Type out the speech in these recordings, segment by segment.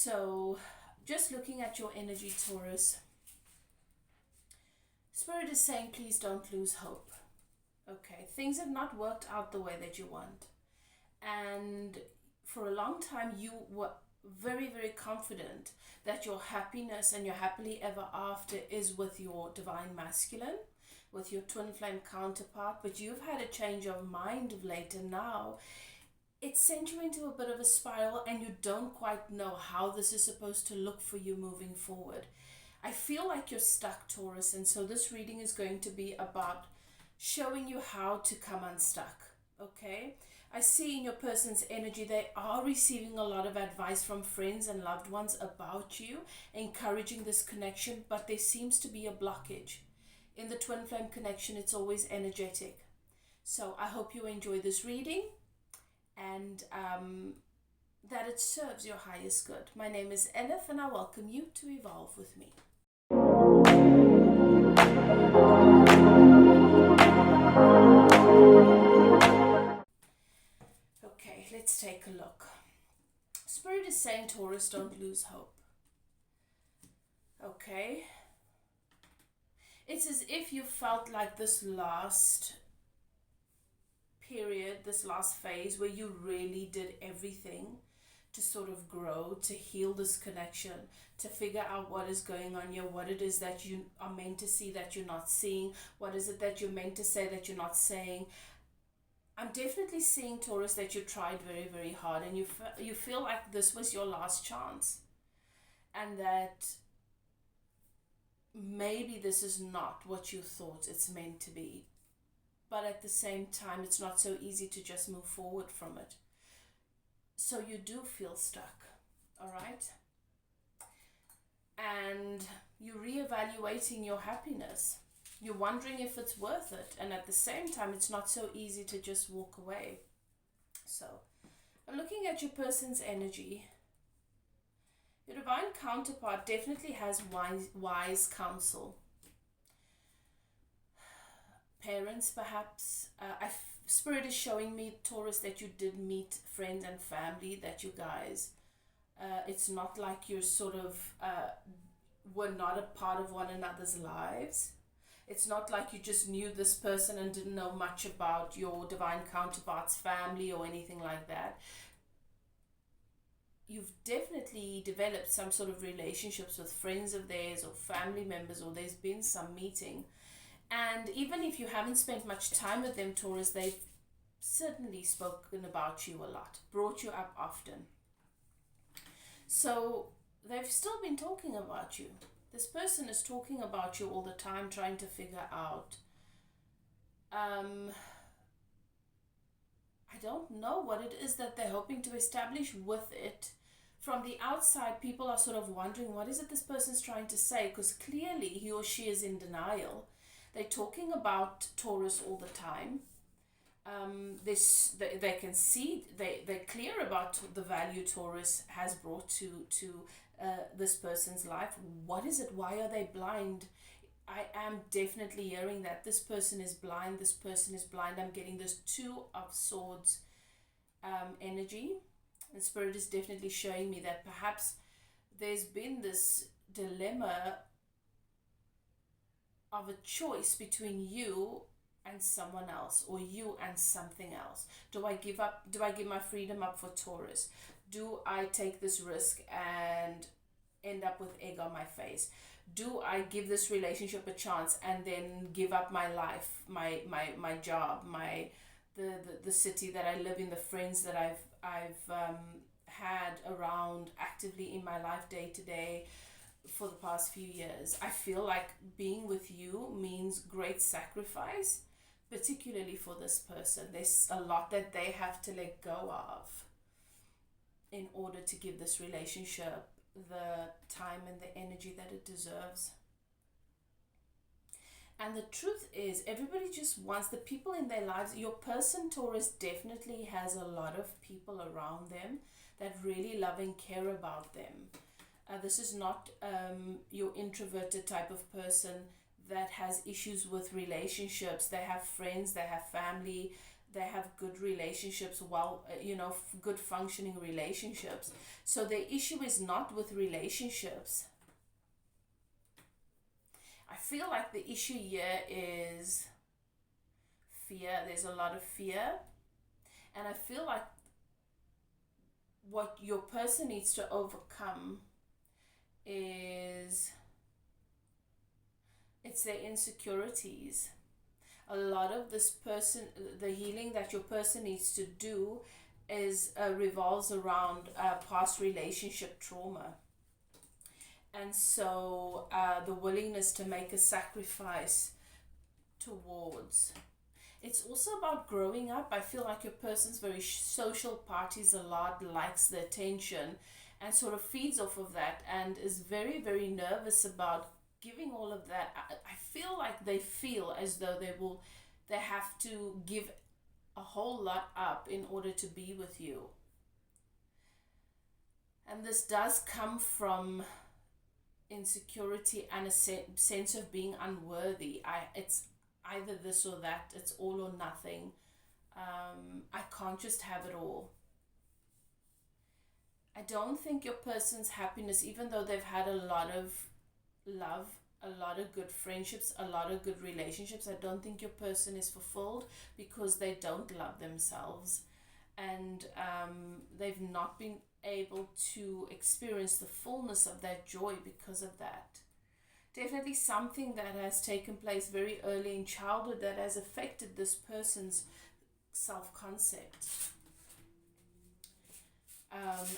So, just looking at your energy, Taurus, Spirit is saying, please don't lose hope. Okay, things have not worked out the way that you want. And for a long time, you were very, very confident that your happiness and your happily ever after is with your divine masculine, with your twin flame counterpart. But you've had a change of mind of late, and now it sent you into a bit of a spiral, and you don't quite know how this is supposed to look for you moving forward. I feel like you're stuck, Taurus, and so this reading is going to be about showing you how to come unstuck. Okay, I see in your person's energy they are receiving a lot of advice from friends and loved ones about you, encouraging this connection, but there seems to be a blockage. In the twin flame connection, it's always energetic. So I hope you enjoy this reading, and that it serves your highest good. My name is Elif, and I welcome you to evolve with me. Okay, let's take a look. Spirit is saying, Taurus, don't lose hope. Okay. It's as if you felt like this last period, this last phase where you really did everything to sort of grow, to heal this connection, to figure out what is going on here, what it is that you are meant to see that you're not seeing, what is it that you're meant to say that you're not saying. I'm definitely seeing, Taurus, that you tried very, very hard, and you feel like this was your last chance, and that maybe this is not what you thought it's meant to be. But at the same time, it's not so easy to just move forward from it. So you do feel stuck, all right? And you're reevaluating your happiness. You're wondering if it's worth it. And at the same time, it's not so easy to just walk away. So I'm looking at your person's energy. Your divine counterpart definitely has wise counsel. Parents, perhaps. Spirit is showing me, Taurus, that you did meet friends and family, that you guys, it's not like you're sort of were not a part of one another's lives. It's not like you just knew this person and didn't know much about your divine counterpart's family or anything like that. You've definitely developed some sort of relationships with friends of theirs or family members, or there's been some meeting. And even if you haven't spent much time with them, Taurus, they've certainly spoken about you a lot, brought you up often. So they've still been talking about you. This person is talking about you all the time, trying to figure out. I don't know what it is that they're hoping to establish with it. From the outside, people are sort of wondering, what is it this person's trying to say? Because clearly he or she is in denial. They're talking about Taurus all the time. They can see, they're clear about the value Taurus has brought to this person's life. What is it? Why are they blind? I am definitely hearing that this person is blind. This person is blind. I'm getting this Two of Swords energy. And Spirit is definitely showing me that perhaps there's been this dilemma of a choice between you and someone else, or you and something else. Do I give my freedom up for Taurus? Do I take this risk and end up with egg on my face? Do I give this relationship a chance and then give up my life, my job, the city that I live in, the friends that I've had around actively in my life day to day for the past few years? I feel like being with you means great sacrifice, particularly for this person. There's a lot that they have to let go of in order to give this relationship the time and the energy that it deserves. And the truth is, everybody just wants the people in their lives. Your person, Taurus, definitely has a lot of people around them that really love and care about them. This is not your introverted type of person that has issues with relationships. They have friends, they have family, they have good relationships, well, good functioning relationships. So the issue is not with relationships. I feel like the issue here is fear. There's a lot of fear. And I feel like what your person needs to overcome is it's their insecurities. A lot of this person, the healing that your person needs to do is revolves around past relationship trauma. And so the willingness to make a sacrifice towards. It's also about growing up. I feel like your person's very social, parties a lot, likes the attention, and sort of feeds off of that, and is very, very nervous about giving all of that. I feel like they feel as though they have to give a whole lot up in order to be with you. And this does come from insecurity and a sense of being unworthy. It's either this or that. It's all or nothing. I can't just have it all. I don't think your person's happiness, even though they've had a lot of love, a lot of good friendships, a lot of good relationships, I don't think your person is fulfilled because they don't love themselves, and they've not been able to experience the fullness of that joy because of that. Definitely something that has taken place very early in childhood that has affected this person's self-concept.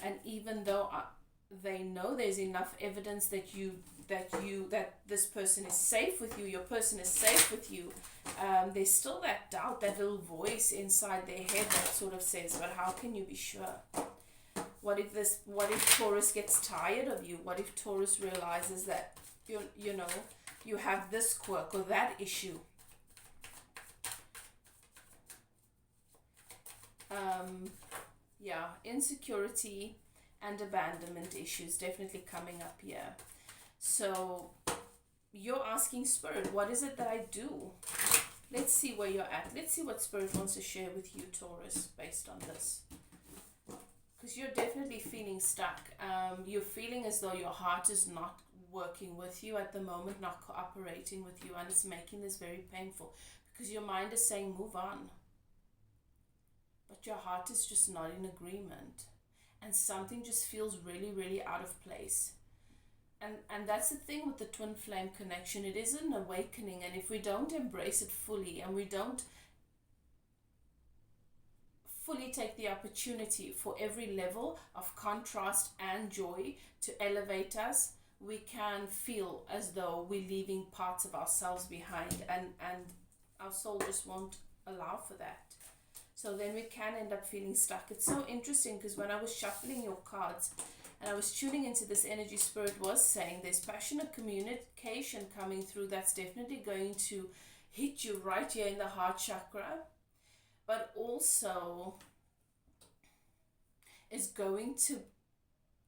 And even though they know there's enough evidence that this person is safe with you, your person is safe with you, there's still that doubt, that little voice inside their head that sort of says, but how can you be sure? What if Taurus gets tired of you? What if Taurus realizes that you have this quirk or that issue? Insecurity and abandonment issues definitely coming up here. So you're asking Spirit, what is it that I do? Let's see where you're at. Let's see what Spirit wants to share with you, Taurus, based on this. Because you're definitely feeling stuck. You're feeling as though your heart is not working with you at the moment, not cooperating with you, and it's making this very painful because your mind is saying move on, but your heart is just not in agreement, and something just feels really, really out of place. And that's the thing with the twin flame connection. It is an awakening, and if we don't embrace it fully, and we don't fully take the opportunity for every level of contrast and joy to elevate us, we can feel as though we're leaving parts of ourselves behind, and our soul just won't allow for that. So then we can end up feeling stuck. It's so interesting because when I was shuffling your cards and I was tuning into this energy, Spirit was saying there's passionate communication coming through that's definitely going to hit you right here in the heart chakra, but also is going to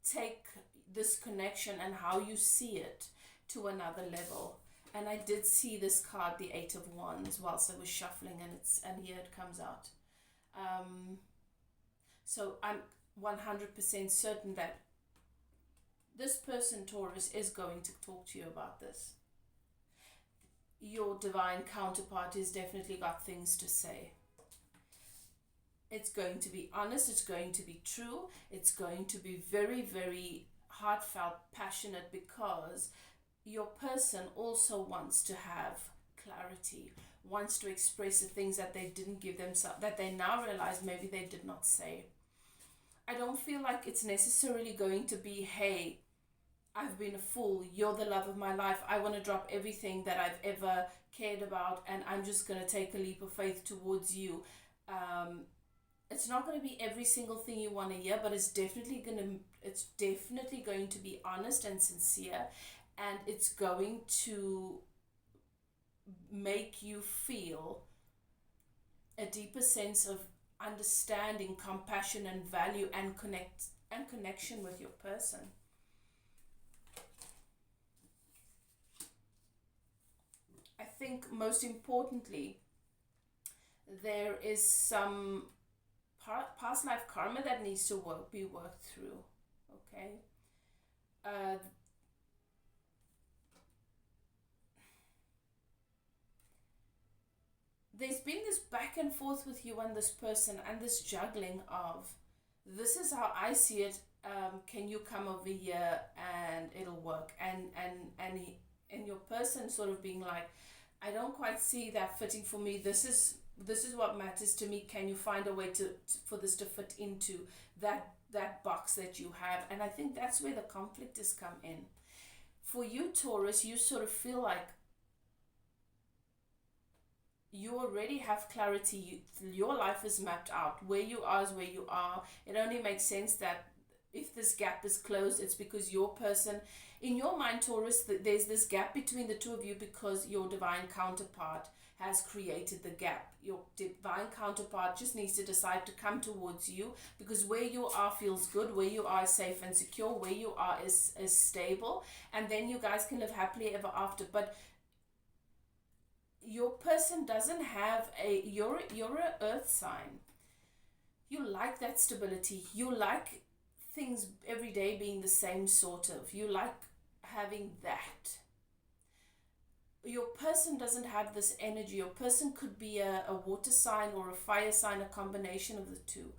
take this connection and how you see it to another level. And I did see this card, the Eight of Wands, whilst I was shuffling, and here it comes out. So I'm 100% certain that this person, Taurus, is going to talk to you about this. Your divine counterpart has definitely got things to say. It's going to be honest, it's going to be true, it's going to be very, very heartfelt, passionate, because your person also wants to have clarity, wants to express the things that they didn't give themselves, that they now realize maybe they did not say. I don't feel like it's necessarily going to be, hey, I've been a fool, you're the love of my life, I want to drop everything that I've ever cared about and I'm just going to take a leap of faith towards you. It's not going to be every single thing you want to hear, but it's definitely going to be honest and sincere, and it's going to make you feel a deeper sense of understanding, compassion, and value, and connection with your person. I think most importantly, there is some past life karma that needs to be worked through. Okay. Uh, there's been this back and forth with you and this person, and this juggling of, this is how I see it. Can you come over here and it'll work? And your person sort of being like, I don't quite see that fitting for me. This is what matters to me. Can you find a way for this to fit into that box that you have? And I think that's where the conflict has come in. For you, Taurus, you sort of feel like you already have clarity. Your life is mapped out. Where you are is where you are. It only makes sense that if this gap is closed, it's because your person, in your mind, Taurus, there's this gap between the two of you because your divine counterpart has created the gap. Your divine counterpart just needs to decide to come towards you, because where you are feels good, where you are is safe and secure, where you are is stable, and then you guys can live happily ever after. But your person doesn't have you're a earth sign. You like that stability. You like things every day being the same sort of. You like having that. Your person doesn't have this energy. Your person could be a water sign or a fire sign, a combination of the two.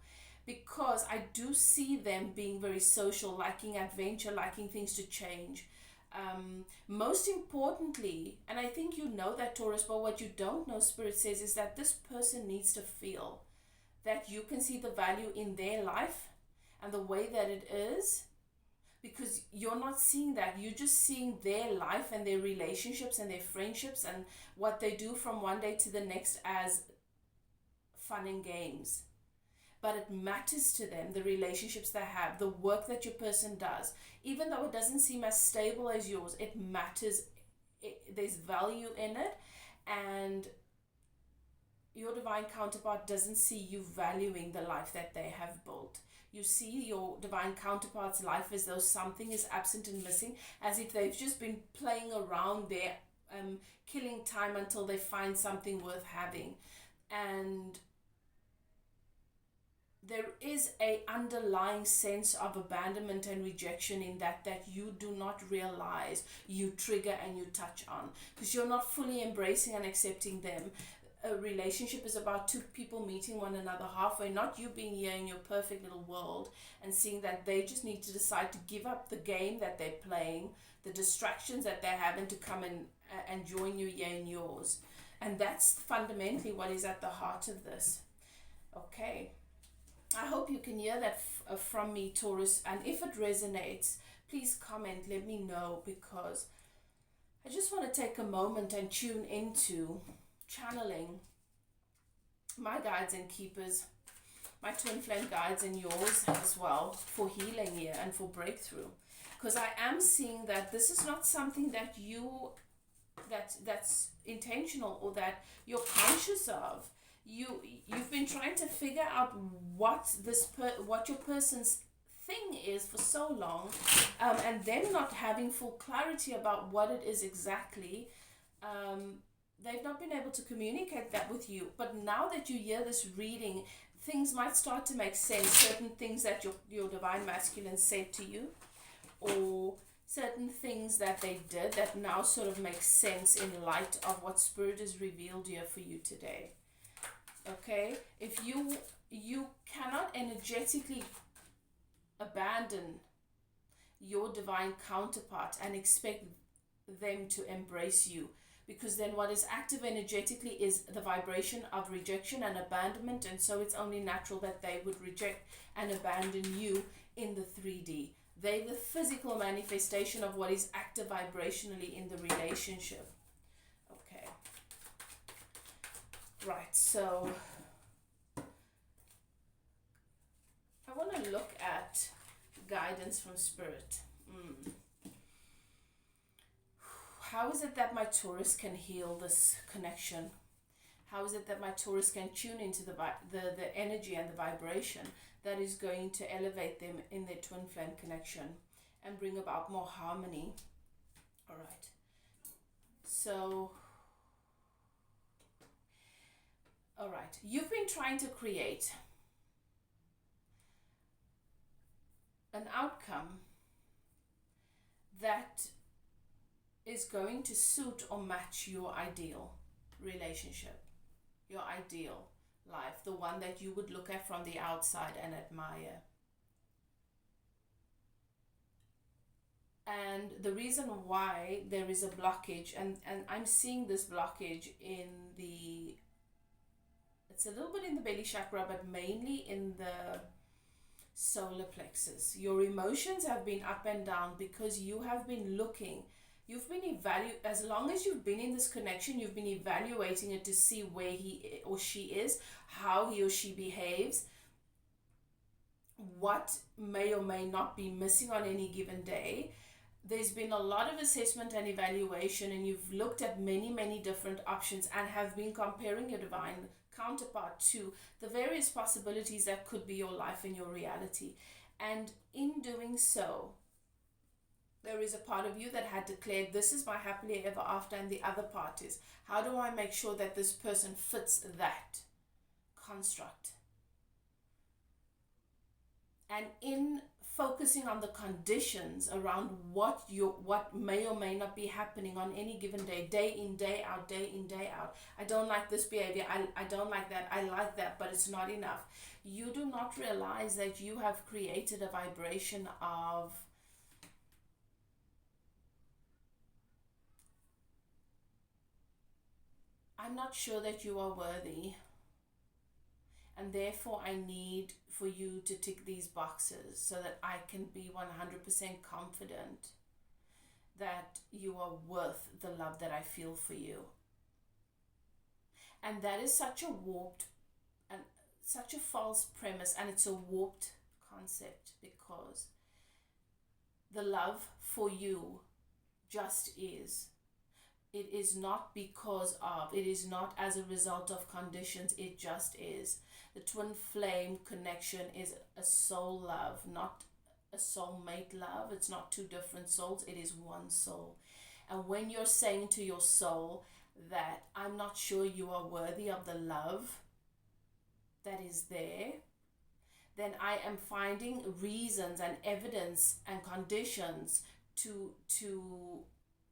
Because I do see them being very social, liking adventure, liking things to change. Most importantly, and I think you know that, Taurus, but what you don't know, Spirit says, is that this person needs to feel that you can see the value in their life and the way that it is, because you're not seeing that. You're just seeing their life and their relationships and their friendships and what they do from one day to the next as fun and games. But it matters to them, the relationships they have, the work that your person does. Even though it doesn't seem as stable as yours, it matters. There's value in it. And your divine counterpart doesn't see you valuing the life that they have built. You see your divine counterpart's life as though something is absent and missing, as if they've just been playing around there, killing time until they find something worth having. And there is a underlying sense of abandonment and rejection in that you do not realize you trigger and you touch on, because you're not fully embracing and accepting them. A relationship is about two people meeting one another halfway, not you being here in your perfect little world and seeing that they just need to decide to give up the game that they're playing, the distractions that they're having, to come and join you here in yours. And that's fundamentally what is at the heart of this. Okay. I hope you can hear that from me, Taurus. And if it resonates, please comment, let me know, because I just want to take a moment and tune into channeling my guides and keepers, my twin flame guides and yours as well, for healing here and for breakthrough. Because I am seeing that this is not something that that's intentional or that you're conscious of. You've been trying to figure out what your person's thing is for so long, and them not having full clarity about what it is exactly. They've not been able to communicate that with you. But now that you hear this reading, things might start to make sense. Certain things that your divine masculine said to you, or certain things that they did that now sort of make sense in light of what Spirit has revealed here for you today. Okay, if you cannot energetically abandon your divine counterpart and expect them to embrace you, because then what is active energetically is the vibration of rejection and abandonment, and so it's only natural that they would reject and abandon you in the 3D. They're the physical manifestation of what is active vibrationally in the relationship. Okay. Right, so I want to look at guidance from Spirit. How is it that my Taurus can heal this connection? How is it that my Taurus can tune into the energy and the vibration that is going to elevate them in their twin flame connection and bring about more harmony? All right. So, All right, you've been trying to create an outcome that is going to suit or match your ideal relationship, your ideal life, the one that you would look at from the outside and admire. And the reason why there is a blockage, and I'm seeing this blockage in the, it's a little bit in the belly chakra, but mainly in the solar plexus. Your emotions have been up and down because you have been looking, you've been as long as you've been in this connection, you've been evaluating it to see where he or she is, how he or she behaves, what may or may not be missing on any given day. There's been a lot of assessment and evaluation, and you've looked at many different options and have been comparing your divine counterpart to the various possibilities that could be your life and your reality. And in doing so, there is a part of you that had declared, this is my happily ever after, and the other part is, how do I make sure that this person fits that construct? And in focusing on the conditions around what may or may not be happening on any given day, day in, day out, day in, day out. I don't like this behavior, I don't like that, I like that, but it's not enough. You do not realize that you have created a vibration of I'm not sure that you are worthy, and therefore I need for you to tick these boxes so that I can be 100% confident that you are worth the love that I feel for you. And that is such a warped and such a false premise, and it's a warped concept, because the love for you just is. It is not because of, it is not as a result of conditions, it just is. The twin flame connection is a soul love, not a soulmate love. It's not two different souls, it is one soul. And when you're saying to your soul that I'm not sure you are worthy of the love that is there, then I am finding reasons and evidence and conditions to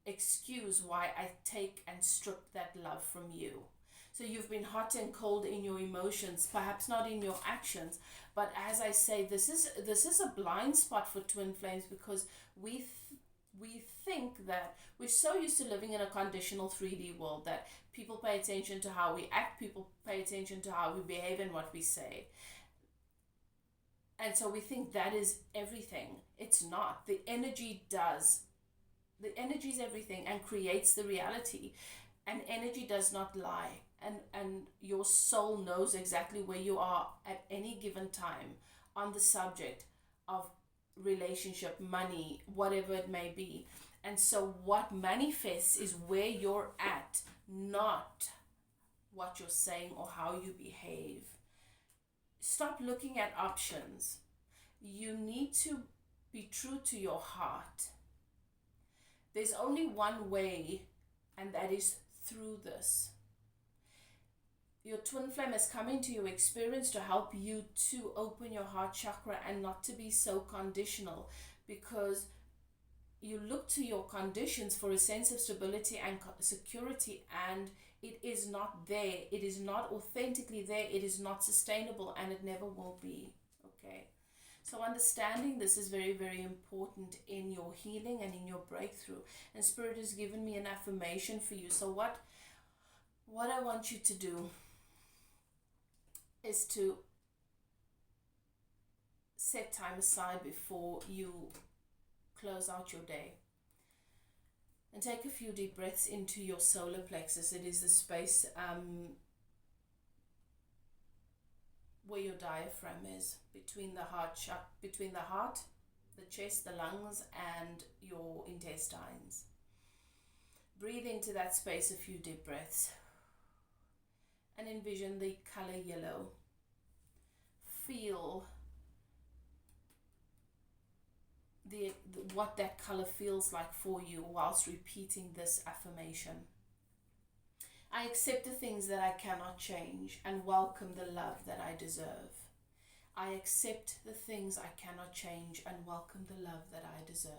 excuse why I take and strip that love from you. So you've been hot and cold in your emotions, perhaps not in your actions, but as I say, this is a blind spot for twin flames, because we think that we're so used to living in a conditional 3D world that people pay attention to how we act, people pay attention to how we behave and what we say. And so we think that is everything. It's not. The energy does. The energy is everything and creates the reality. And energy does not lie. And your soul knows exactly where you are at any given time on the subject of relationship, money, whatever it may be. And so what manifests is where you're at, not what you're saying or how you behave. Stop looking at options. You need to be true to your heart. There's only one way, and that is through this. Your twin flame has come into your experience to help you to open your heart chakra and not to be so conditional, because you look to your conditions for a sense of stability and security, and it is not there. It is not authentically there. It is not sustainable, and it never will be. Okay? So understanding this is very, very important in your healing and in your breakthrough. And Spirit has given me an affirmation for you. So what I want you to do is to set time aside before you close out your day. And take a few deep breaths into your solar plexus. It is the space where your diaphragm is, between the heart, the chest, the lungs, and your intestines. Breathe into that space a few deep breaths. And envision the color yellow. Feel what that color feels like for you whilst repeating this affirmation. I accept the things that I cannot change and welcome the love that I deserve. I accept the things I cannot change and welcome the love that I deserve.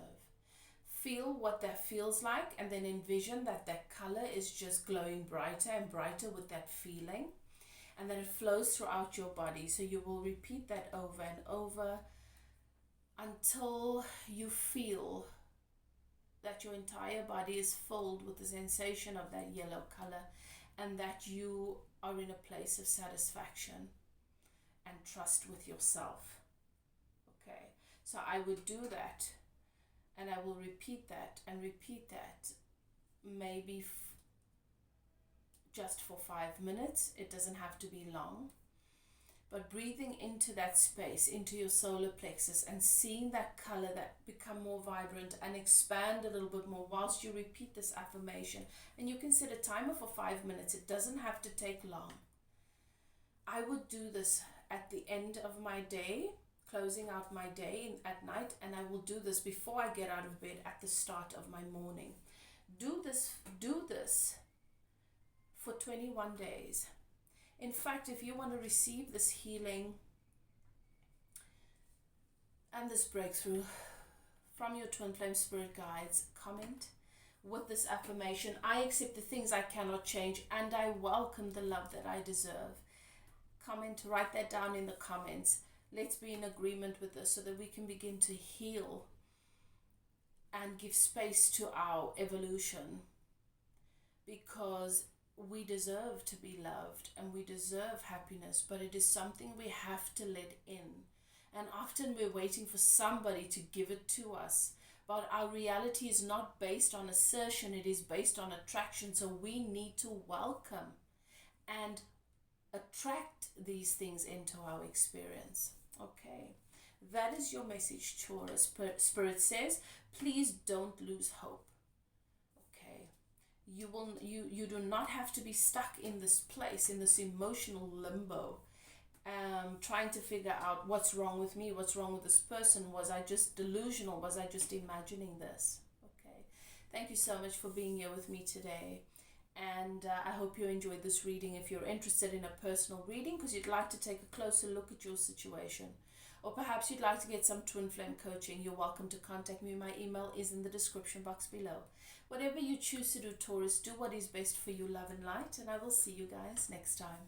Feel what that feels like, and then envision that that color is just glowing brighter and brighter with that feeling, and then it flows throughout your body. So you will repeat that over and over until you feel that your entire body is filled with the sensation of that yellow color, and that you are in a place of satisfaction and trust with yourself. Okay, so I would do that, and I will repeat that and repeat that, maybe just for 5 minutes. It doesn't have to be long, but breathing into that space, into your solar plexus, and seeing that color that become more vibrant and expand a little bit more whilst you repeat this affirmation. And you can set a timer for 5 minutes. It doesn't have to take long. I would do this at the end of my day, closing out my day at night, and I will do this before I get out of bed at the start of my morning. Do this for 21 days. In fact, if you want to receive this healing and this breakthrough from your twin flame spirit guides, comment with this affirmation: I accept the things I cannot change and I welcome the love that I deserve. Comment, write that down in the comments. Let's be in agreement with this so that we can begin to heal and give space to our evolution, because we deserve to be loved and we deserve happiness, but it is something we have to let in. And often we're waiting for somebody to give it to us. But our reality is not based on assertion, it is based on attraction. So we need to welcome and attract these things into our experience. Okay, that is your message, Taurus. Spirit says, please don't lose hope. You do not have to be stuck in this place, in this emotional limbo, trying to figure out what's wrong with me, what's wrong with this person. Was I just delusional? Was I just imagining this? Okay, thank you so much for being here with me today, and I hope you enjoyed this reading. If you're interested in a personal reading because you'd like to take a closer look at your situation, or perhaps you'd like to get some twin flame coaching, you're welcome to contact me. My email is in the description box below. Whatever you choose to do, Taurus, do what is best for you, love and light, and I will see you guys next time.